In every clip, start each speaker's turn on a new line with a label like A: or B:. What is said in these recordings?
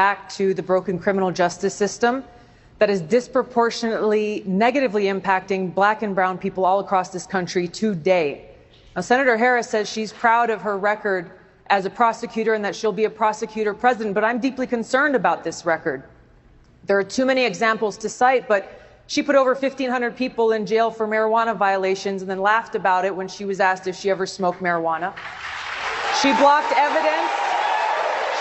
A: back to the broken criminal justice system that is disproportionately negatively impacting black and brown people all across this country today. Now, Senator Harris says she's proud of her record as a prosecutor and that she'll be a prosecutor president, but I'm deeply concerned about this record. There are too many examples to cite, but she put over 1,500 people in jail for marijuana violations and then laughed about it when she was asked if she ever smoked marijuana. She blocked evidence.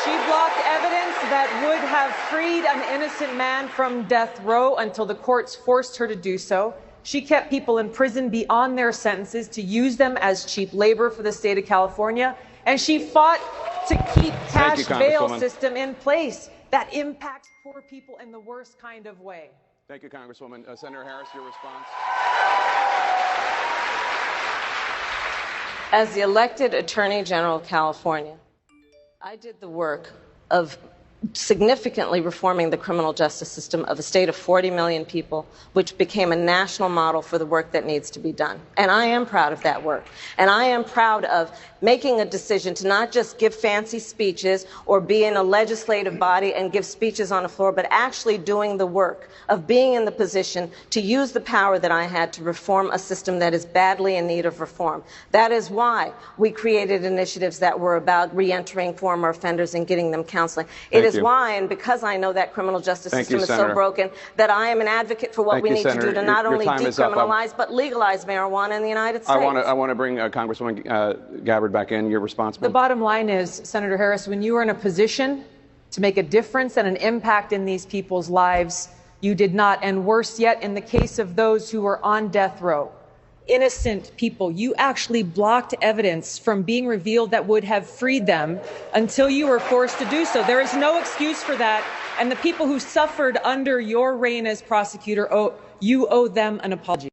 A: She blocked evidence that would have freed an innocent man from death row until the courts forced her to do so. She kept people in prison beyond their sentences to use them as cheap labor for the state of California. And she fought to keep cash bail system in place that impacts poor people in the worst kind of way.
B: Thank you, Congresswoman. Senator Harris, your response.
C: As the elected Attorney General of California, I did the work of significantly reforming the criminal justice system of a state of 40 million people, which became a national model for the work that needs to be done. And I am proud of that work. And I am proud of making a decision to not just give fancy speeches or be in a legislative body and give speeches on the floor, but actually doing the work of being in the position to use the power that I had to reform a system that is badly in need of reform. That is why we created initiatives that were about reentering former offenders and getting them counseling. It is why, and because I know that criminal justice system is so broken, that I am an advocate for what we need to do to not only decriminalize but legalize marijuana in the United States.
B: I want to bring Congresswoman Gabbard back in. Your response,
A: The bottom line is, Senator Harris, when you are in a position to make a difference and an impact in these people's lives, you did not. And worse yet, in the case of those who were on death row, innocent people, you actually blocked evidence from being revealed that would have freed them until you were forced to do so. There is no excuse for that. And the people who suffered under your reign as prosecutor, you owe them an apology.